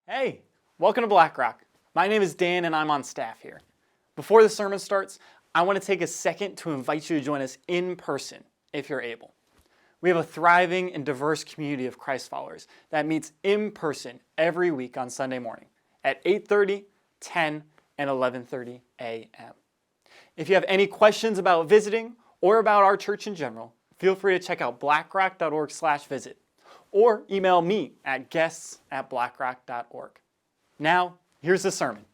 Hey, welcome to Black Rock. My name is Dan and I'm on staff here. Before the sermon starts, I want to take a second to invite you to join us in person if you're able. We have a thriving and diverse community of Christ followers that meets in person every week on Sunday morning at 8:30, 10, and 11:30 a.m. If you have any questions about visiting or about our church in general, feel free to check out blackrock.org/visit or email me at guests@blackrock.org. Now, here's the sermon.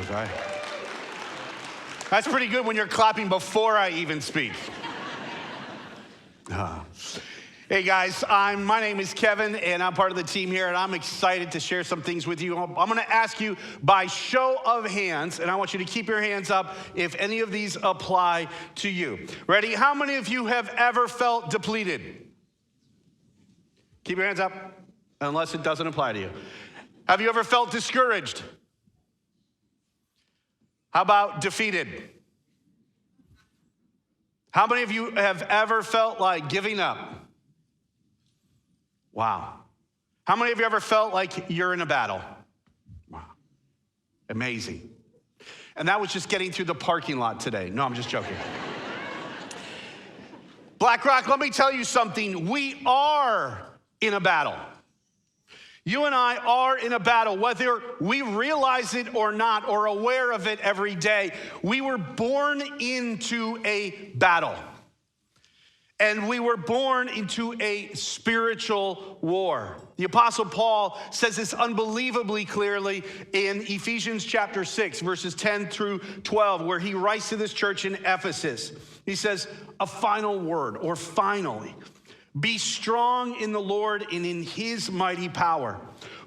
Okay. That's pretty good when you're clapping before I even speak. Hey guys, my name is Kevin and I'm part of the team here and I'm excited to share some things with you. I'm going to ask you by show of hands, and I want you to keep your hands up if any of these apply to you. Ready? How many of you have ever felt depleted? Keep your hands up unless it doesn't apply to you. Have you ever felt discouraged? How about defeated? How many of you have ever felt like giving up? Wow. How many of you ever felt like you're in a battle? Wow. Amazing. And that was just getting through the parking lot today. No, I'm just joking. Black Rock, let me tell you something. We are in a battle. You and I are in a battle, whether we realize it or not, or aware of it every day. We were born into a battle. And we were born into a spiritual war. The Apostle Paul says this unbelievably clearly in Ephesians chapter 6, verses 10 through 12, where he writes to this church in Ephesus. He says, a final word, or finally. Be strong in the Lord and in his mighty power.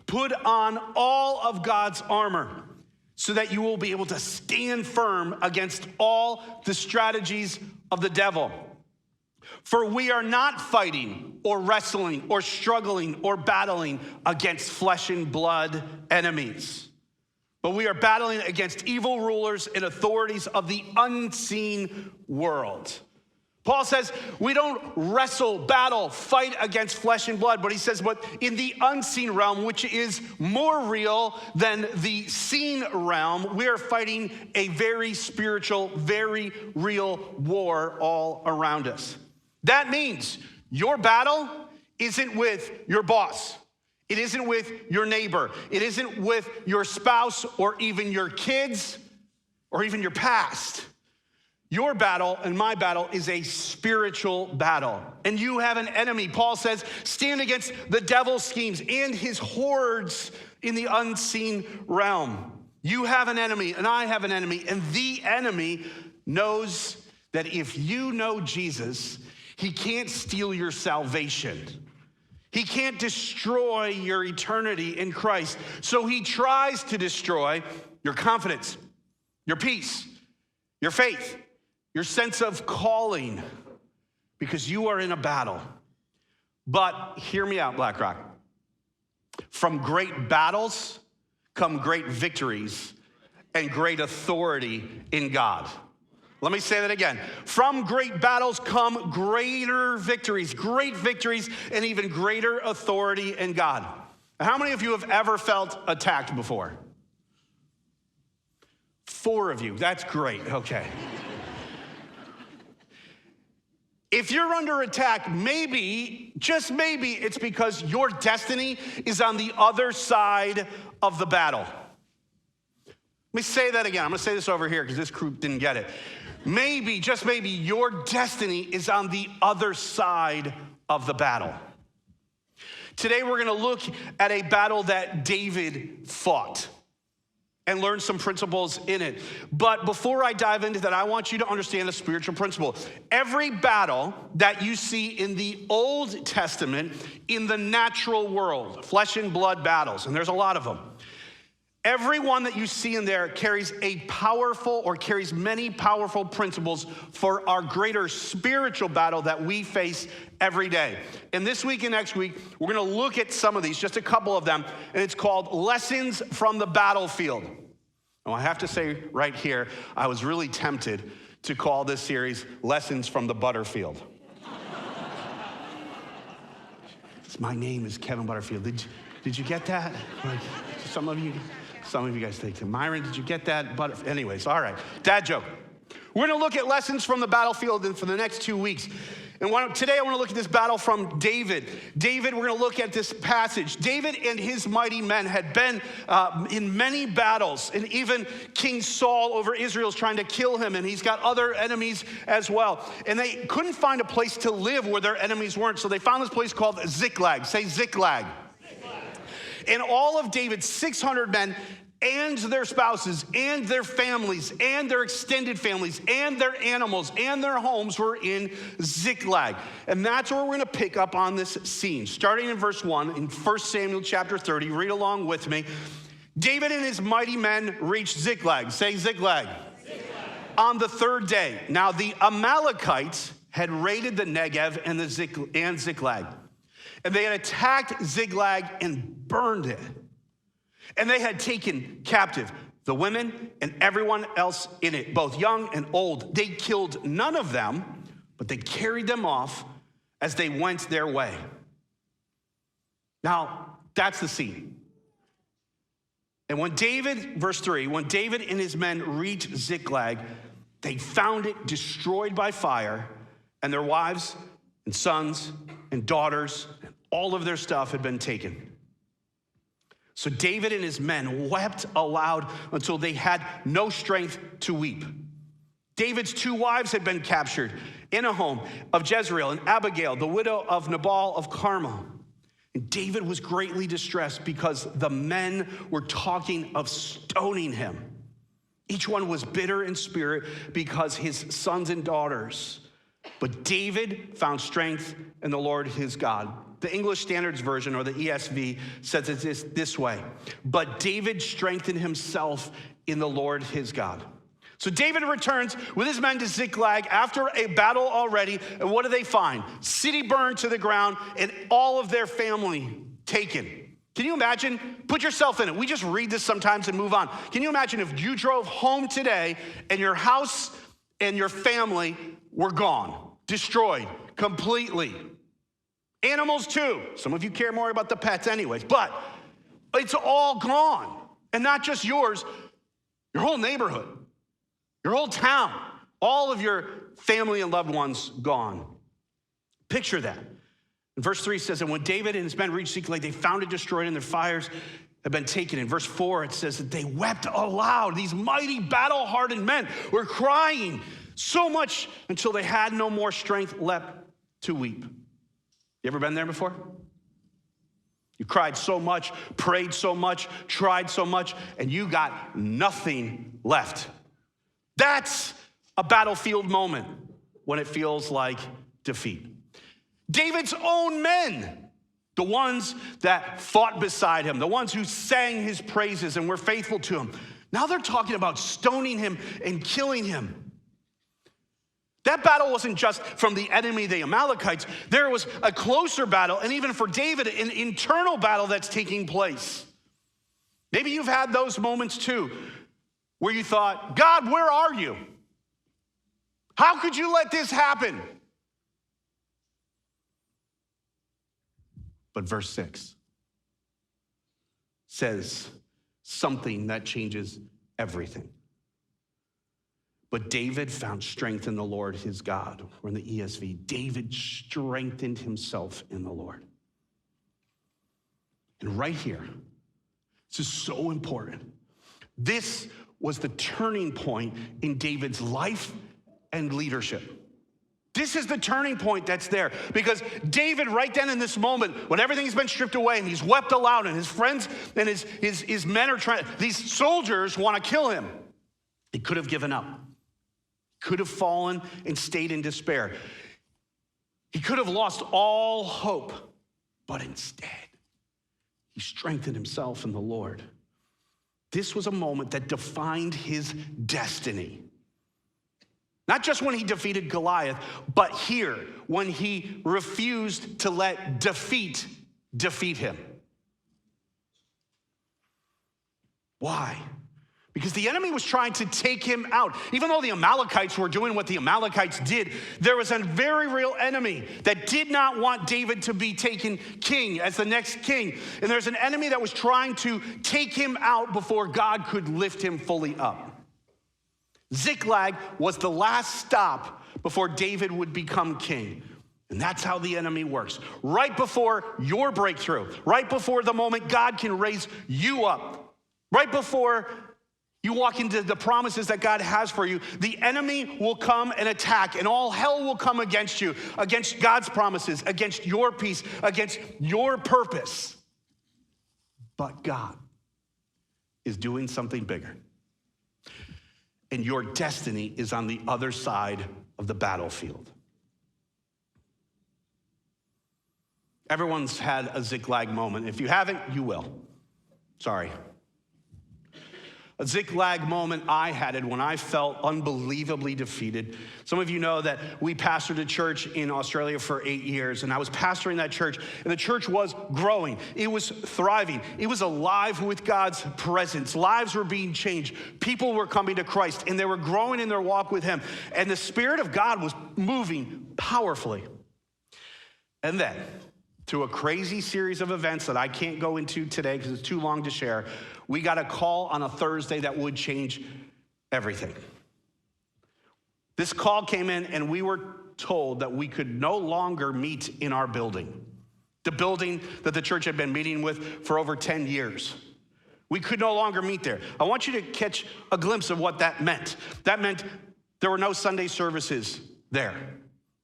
Put on all of God's armor so that you will be able to stand firm against all the strategies of the devil. For we are not fighting or wrestling or struggling or battling against flesh and blood enemies, but we are battling against evil rulers and authorities of the unseen world. Paul says we don't wrestle, battle, fight against flesh and blood, but he says, but in the unseen realm, which is more real than the seen realm, we are fighting a very spiritual, very real war all around us. That means your battle isn't with your boss. It isn't with your neighbor. It isn't with your spouse or even your kids or even your past. Your battle and my battle is a spiritual battle. And you have an enemy. Paul says, stand against the devil's schemes and his hordes in the unseen realm. You have an enemy and I have an enemy. And the enemy knows that if you know Jesus, he can't steal your salvation. He can't destroy your eternity in Christ. So he tries to destroy your confidence, your peace, your faith, your sense of calling, because you are in a battle. But hear me out, Black Rock. From great battles come great victories and great authority in God. Let me say that again. From great battles come greater victories, great victories, and even greater authority in God. How many of you have ever felt attacked before? 4 of you. That's great. Okay. If you're under attack, maybe, just maybe, it's because your destiny is on the other side of the battle. Let me say that again. I'm going to say this over here because this group didn't get it. Maybe, just maybe, your destiny is on the other side of the battle. Today, we're going to look at a battle that David fought and learn some principles in it. But before I dive into that, I want you to understand a spiritual principle. Every battle that you see in the Old Testament, in the natural world, flesh and blood battles, and there's a lot of them, Everyone that you see in there carries many powerful principles for our greater spiritual battle that we face every day. And this week and next week, we're going to look at some of these, just a couple of them, and it's called Lessons from the Battlefield. Now, I have to say right here, I was really tempted to call this series Lessons from the Butterfield. My name is Kevin Butterfield. Did you get that? Like, some of you guys think that. Myron, did you get that? Anyways, all right. Dad joke. We're going to look at lessons from the battlefield for the next 2 weeks. And today I want to look at this battle from David. David, we're going to look at this passage. David and his mighty men had been in many battles, and even King Saul over Israel is trying to kill him, and he's got other enemies as well. And they couldn't find a place to live where their enemies weren't, so they found this place called Ziklag. Say Ziklag. And all of David's 600 men and their spouses and their families and their extended families and their animals and their homes were in Ziklag. And that's where we're going to pick up on this scene. Starting in verse 1 in 1 Samuel chapter 30. Read along with me. David and his mighty men reached Ziklag. Say Ziklag. On the third day. Now the Amalekites had raided the Negev and Ziklag. And they had attacked Ziklag and burned it. And they had taken captive the women and everyone else in it, both young and old. They killed none of them, but they carried them off as they went their way. Now, that's the scene. And when David, verse 3, when David and his men reached Ziklag, they found it destroyed by fire, and their wives and sons and daughters and all of their stuff had been taken. So David and his men wept aloud until they had no strength to weep. David's 2 wives had been captured in a home of Jezreel, and Abigail, the widow of Nabal of Carmel. And David was greatly distressed because the men were talking of stoning him. Each one was bitter in spirit because his sons and daughters. But David found strength in the Lord his God. The English Standards Version, or the ESV, says it this way. But David strengthened himself in the Lord his God. So David returns with his men to Ziklag after a battle already. And what do they find? City burned to the ground and all of their family taken. Can you imagine? Put yourself in it. We just read this sometimes and move on. Can you imagine if you drove home today and your house and your family were gone, destroyed completely? Animals too. Some of you care more about the pets anyways, but it's all gone. And not just yours, your whole neighborhood, your whole town, all of your family and loved ones gone. Picture that. And verse 3 says, and when David and his men reached Ziklag, they found it destroyed and their fires had been taken. In verse 4, it says that they wept aloud. These mighty battle-hardened men were crying so much until they had no more strength left to weep. You ever been there before? You cried so much, prayed so much, tried so much, and you got nothing left. That's a battlefield moment when it feels like defeat. David's own men, the ones that fought beside him, the ones who sang his praises and were faithful to him, now they're talking about stoning him and killing him. That battle wasn't just from the enemy, the Amalekites. There was a closer battle, and even for David, an internal battle that's taking place. Maybe you've had those moments too, where you thought, God, where are you? How could you let this happen? But verse 6 says something that changes everything. But David found strength in the Lord his God. Or in the ESV, David strengthened himself in the Lord. And right here, this is so important. This was the turning point in David's life and leadership. This is the turning point that's there. Because David, right then in this moment, when everything's been stripped away and he's wept aloud and his friends and his men are trying, these soldiers want to kill him. He could have given up. Could have fallen and stayed in despair. He could have lost all hope, but instead, he strengthened himself in the Lord. This was a moment that defined his destiny. Not just when he defeated Goliath, but here, when he refused to let defeat him. Why? Because the enemy was trying to take him out. Even though the Amalekites were doing what the Amalekites did, there was a very real enemy that did not want David to be taken king as the next king. And there's an enemy that was trying to take him out before God could lift him fully up. Ziklag was the last stop before David would become king. And that's how the enemy works. Right before your breakthrough, right before the moment God can raise you up, right before you walk into the promises that God has for you, the enemy will come and attack, and all hell will come against you, against God's promises, against your peace, against your purpose. But God is doing something bigger. And your destiny is on the other side of the battlefield. Everyone's had a Ziklag moment. If you haven't, you will. Sorry. A Ziklag moment I had it when I felt unbelievably defeated. Some of you know that we pastored a church in Australia for 8 years, and I was pastoring that church, and the church was growing. It was thriving. It was alive with God's presence. Lives were being changed. People were coming to Christ, and they were growing in their walk with him, and the Spirit of God was moving powerfully. And then, through a crazy series of events that I can't go into today because it's too long to share, we got a call on a Thursday that would change everything. This call came in, and we were told that we could no longer meet in our building, the building that the church had been meeting with for over 10 years. We could no longer meet there. I want you to catch a glimpse of what that meant. That meant there were no Sunday services there.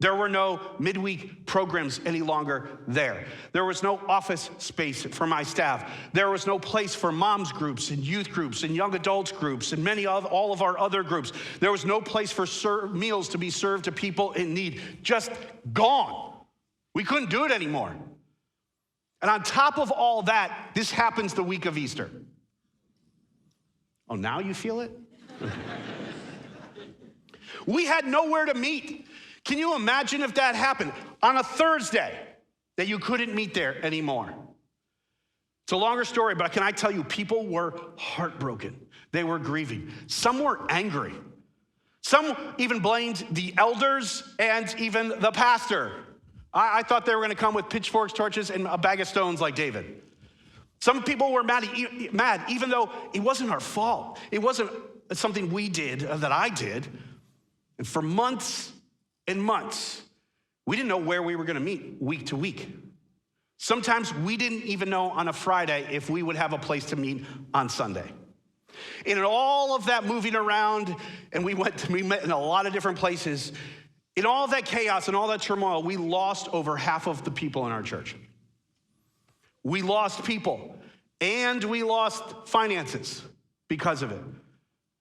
There were no midweek programs any longer there. There was no office space for my staff. There was no place for moms groups and youth groups and young adults groups and all of our other groups. There was no place for meals to be served to people in need. Just gone. We couldn't do it anymore. And on top of all that, this happens the week of Easter. Oh, now you feel it? We had nowhere to meet. Can you imagine if that happened on a Thursday that you couldn't meet there anymore? It's a longer story, but can I tell you, people were heartbroken. They were grieving. Some were angry. Some even blamed the elders and even the pastor. I thought they were going to come with pitchforks, torches, and a bag of stones like David. Some people were mad, even though it wasn't our fault. It wasn't something we did, that I did. And for months and months, we didn't know where we were going to meet week to week. Sometimes we didn't even know on a Friday if we would have a place to meet on Sunday. And in all of that moving around, and we met in a lot of different places, in all of that chaos and all that turmoil, we lost over half of the people in our church. We lost people, and we lost finances because of it.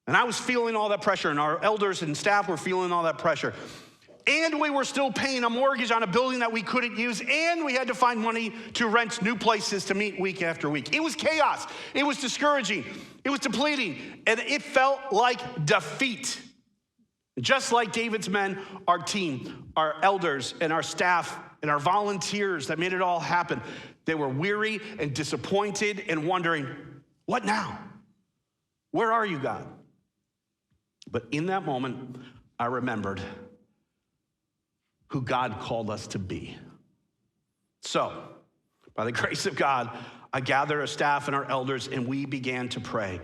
And I was feeling all that pressure, and our elders and staff were feeling all that pressure. And we were still paying a mortgage on a building that we couldn't use, and we had to find money to rent new places to meet week after week. It was chaos. It was discouraging. It was depleting, and it felt like defeat. Just like David's men, our team, our elders, and our staff, and our volunteers that made it all happen, they were weary and disappointed and wondering, what now? Where are you, God? But in that moment, I remembered who God called us to be. So, by the grace of God, I gathered our staff and our elders, and we began to pray.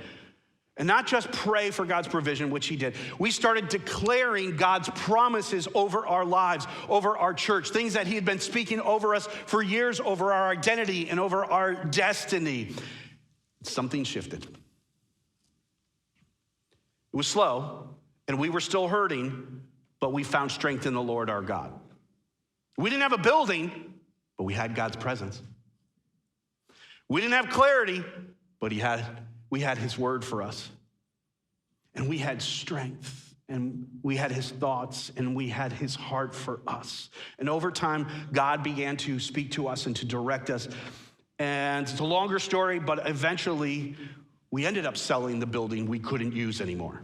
And not just pray for God's provision, which he did. We started declaring God's promises over our lives, over our church, things that he had been speaking over us for years, over our identity and over our destiny. Something shifted. It was slow, and we were still hurting, but we found strength in the Lord our God. We didn't have a building, but we had God's presence. We didn't have clarity, but we had his word for us. And we had strength, and we had his thoughts, and we had his heart for us. And over time, God began to speak to us and to direct us. And it's a longer story, but eventually we ended up selling the building we couldn't use anymore.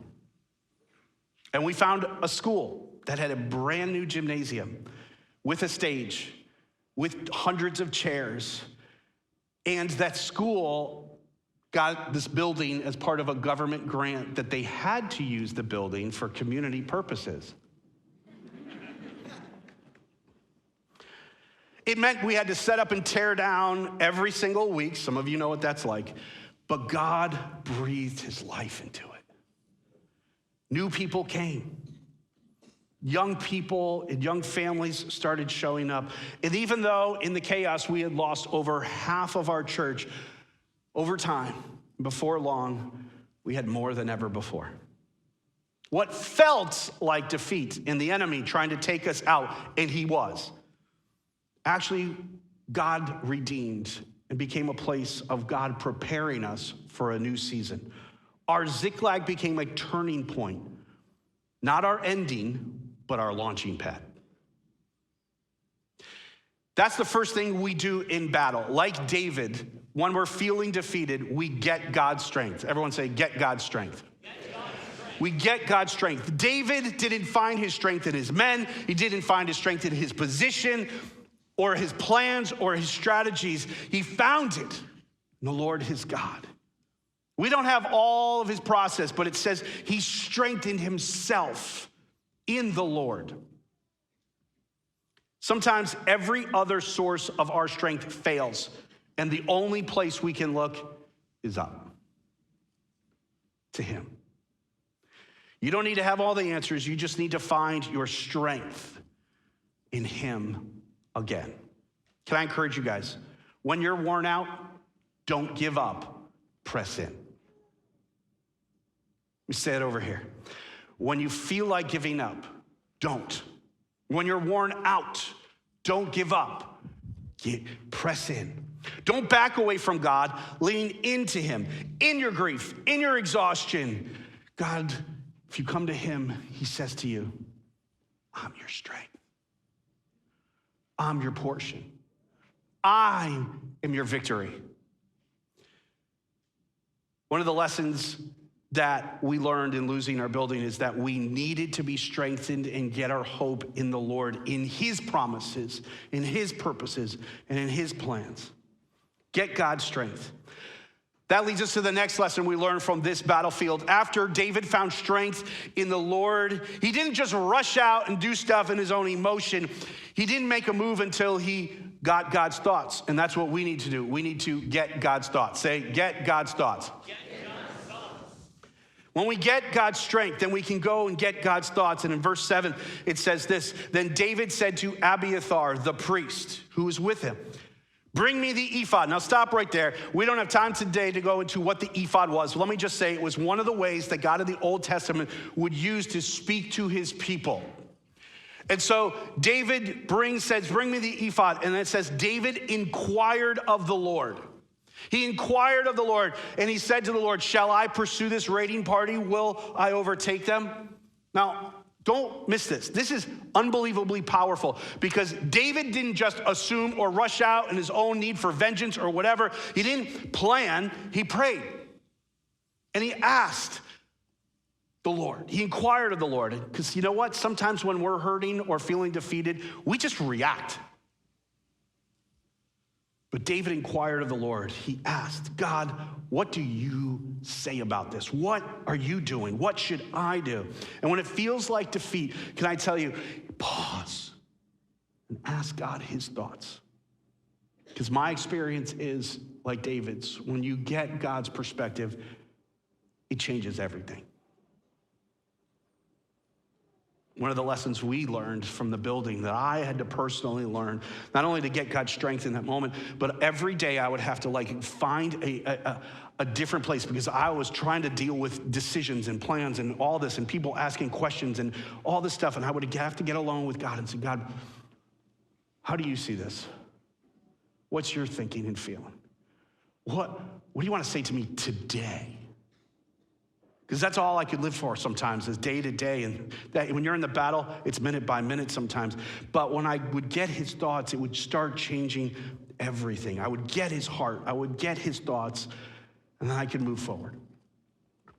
And we found a school that had a brand new gymnasium with a stage, with hundreds of chairs. And that school got this building as part of a government grant that they had to use the building for community purposes. It meant we had to set up and tear down every single week. Some of you know what that's like. But God breathed his life into it. New people came. Young people and young families started showing up. And even though in the chaos we had lost over half of our church, over time, before long, we had more than ever before. What felt like defeat and the enemy trying to take us out, and he was, actually God redeemed and became a place of God preparing us for a new season. Our Ziklag became a turning point, not our ending, but our launching pad. That's the first thing we do in battle. Like David, when we're feeling defeated, we get God's strength. Everyone say, get God's strength. We get God's strength. David didn't find his strength in his men. He didn't find his strength in his position or his plans or his strategies. He found it in the Lord his God. We don't have all of his process, but it says he strengthened himself in the Lord. Sometimes every other source of our strength fails, and the only place we can look is up to him. You don't need to have all the answers. You just need to find your strength in him again. Can I encourage you guys? When you're worn out, don't give up. Press in. Let me say it over here. When you feel like giving up, don't. When you're worn out, don't give up. Press in. Don't back away from God. Lean into him. In your grief, in your exhaustion, God, if you come to him, he says to you, I'm your strength. I'm your portion. I am your victory. One of the lessons that we learned in losing our building is that we needed to be strengthened and get our hope in the Lord, in his promises, in his purposes, and in his plans. Get God's strength. That leads us to the next lesson we learned from this battlefield. After David found strength in the Lord, he didn't just rush out and do stuff in his own emotion. He didn't make a move until he got God's thoughts. And that's what we need to do. We need to get God's thoughts. Say, get God's thoughts. When we get God's strength, then we can go and get God's thoughts. And in verse 7, it says this, then David said to Abiathar, the priest, who was with him, bring me the ephod. Now stop right there. We don't have time today to go into what the ephod was. Let me just say it was one of the ways that God in the Old Testament would use to speak to his people. And so David says, bring me the ephod. And it says, David inquired of the Lord. He inquired of the Lord, and he said to the Lord, shall I pursue this raiding party? Will I overtake them? Now, don't miss this. This is unbelievably powerful because David didn't just assume or rush out in his own need for vengeance or whatever. He didn't plan, he prayed. And he asked the Lord. He inquired of the Lord. Because you know what? Sometimes when we're hurting or feeling defeated, we just react. But David inquired of the Lord. He asked, God, what do you say about this? What are you doing? What should I do? And when it feels like defeat, can I tell you, pause and ask God his thoughts. Because my experience is like David's. When you get God's perspective, it changes everything. One of the lessons we learned from the building that I had to personally learn, not only to get God's strength in that moment, but every day I would have to find a different place because I was trying to deal with decisions and plans and all this and people asking questions and all this stuff. And I would have to get alone with God and say, God, how do you see this? What's your thinking and feeling? What do you want to say to me today? Because that's all I could live for sometimes is day to day. And that when you're in the battle, it's minute by minute sometimes. But when I would get his thoughts, it would start changing everything. I would get his heart. I would get his thoughts. And then I could move forward.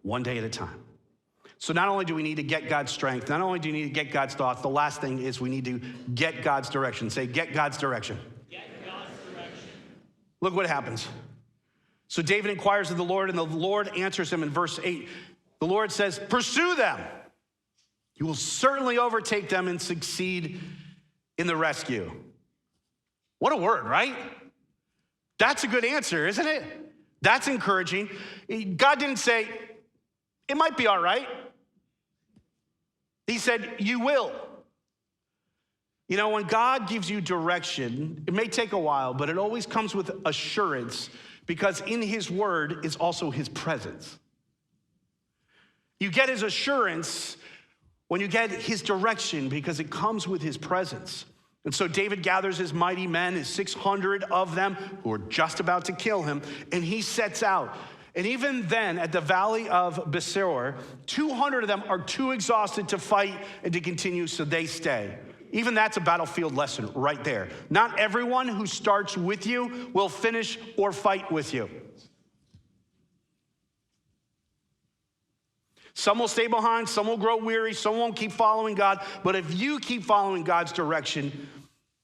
one day at a time. So not only do we need to get God's strength, not only do you need to get God's thoughts, the last thing is we need to get God's direction. Say, get God's direction. Get God's direction. Look what happens. So David inquires of the Lord, and the Lord answers him in verse 8. The Lord says, pursue them. You will certainly overtake them and succeed in the rescue. What a word, right? That's a good answer, isn't it? That's encouraging. God didn't say, it might be all right. He said, you will. You know, when God gives you direction, it may take a while, but it always comes with assurance, because in his word is also his presence. You get his assurance when you get his direction, because it comes with his presence. And so David gathers his mighty men, his 600 of them who are just about to kill him, and he sets out. And even then, at the valley of Besor, 200 of them are too exhausted to fight and to continue, so they stay. Even that's a battlefield lesson right there. Not everyone who starts with you will finish or fight with you. Some will stay behind, some will grow weary, some won't keep following God. But if you keep following God's direction,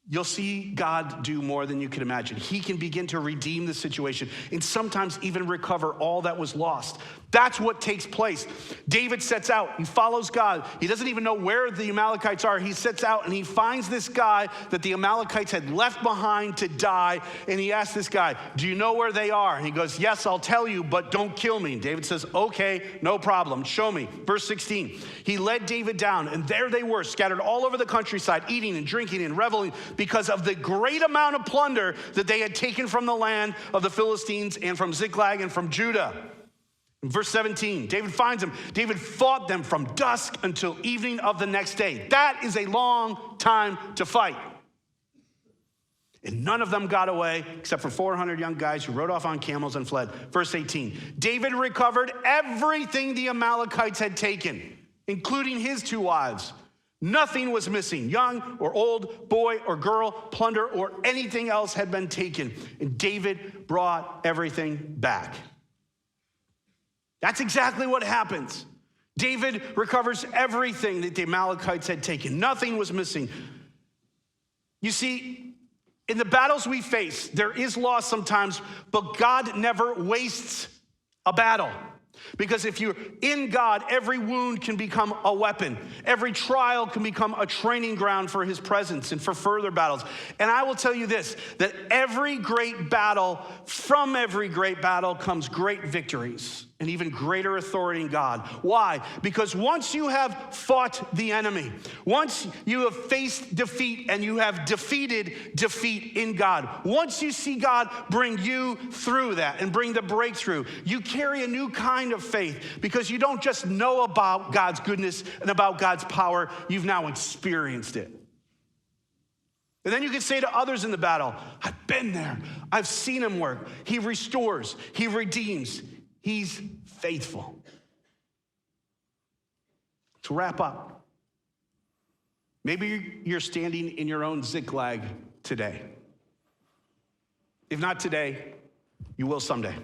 you'll see God do more than you can imagine. He can begin to redeem the situation and sometimes even recover all that was lost. That's what takes place. David sets out. He follows God. He doesn't even know where the Amalekites are. He sets out and he finds this guy that the Amalekites had left behind to die. And he asks this guy, do you know where they are? And he goes, yes, I'll tell you, but don't kill me. And David says, okay, no problem. Show me. Verse 16, he led David down, and there they were, scattered all over the countryside, eating and drinking and reveling, because of the great amount of plunder that they had taken from the land of the Philistines and from Ziklag and from Judah. In verse 17, David finds them. David fought them from dusk until evening of the next day. That is a long time to fight. And none of them got away except for 400 young guys who rode off on camels and fled. Verse 18, David recovered everything the Amalekites had taken, including his 2 wives. Nothing was missing. Young or old, boy or girl, plunder or anything else had been taken. And David brought everything back. That's exactly what happens. David recovers everything that the Amalekites had taken. Nothing was missing. You see, in the battles we face, there is loss sometimes, but God never wastes a battle. Because if you're in God, every wound can become a weapon. Every trial can become a training ground for his presence and for further battles. And I will tell you this, that from every great battle comes great victories and even greater authority in God. Why? Because once you have fought the enemy, once you have faced defeat and you have defeated defeat in God, once you see God bring you through that and bring the breakthrough, you carry a new kind of faith, because you don't just know about God's goodness and about God's power, you've now experienced it. And then you can say to others in the battle, I've been there. I've seen him work. He restores. He redeems. He's faithful. To wrap up, maybe you're standing in your own Ziklag today. If not today, you will someday.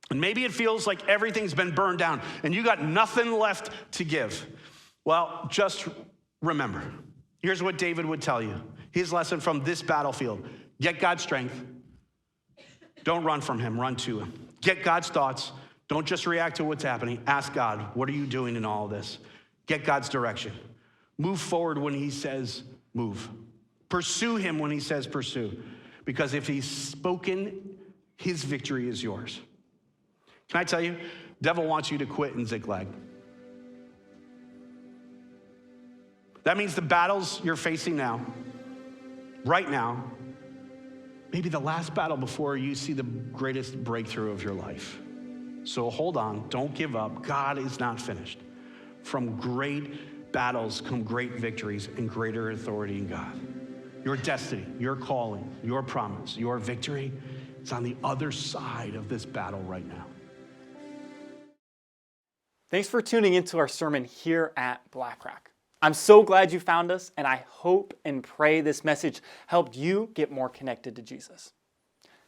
And maybe it feels like everything's been burned down and you got nothing left to give. Well, just remember, here's what David would tell you. His lesson from this battlefield: get God's strength. Don't run from him, run to him. Get God's thoughts. Don't just react to what's happening. Ask God, what are you doing in all of this? Get God's direction. Move forward when he says move. Pursue him when he says pursue. Because if he's spoken, his victory is yours. Can I tell you, the devil wants you to quit in Ziklag. That means the battles you're facing now, right now, maybe the last battle before you see the greatest breakthrough of your life. So hold on, don't give up. God is not finished. From great battles come great victories and greater authority in God. Your destiny, your calling, your promise, your victory is on the other side of this battle right now. Thanks for tuning into our sermon here at BlackRock. I'm so glad you found us, and I hope and pray this message helped you get more connected to Jesus.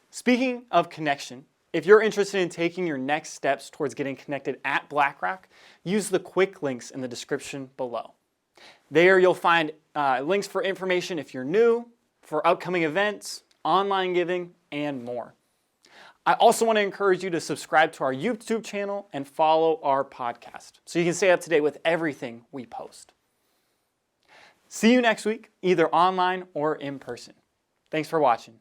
Speaking of connection, If you're interested in taking your next steps towards getting connected at BlackRock, use the quick links in the description below. There you'll find links for information if you're new, for upcoming events, online giving, and more. I also want to encourage you to subscribe to our YouTube channel and follow our podcast so you can stay up to date with everything we post. See you next week, either online or in person. Thanks for watching.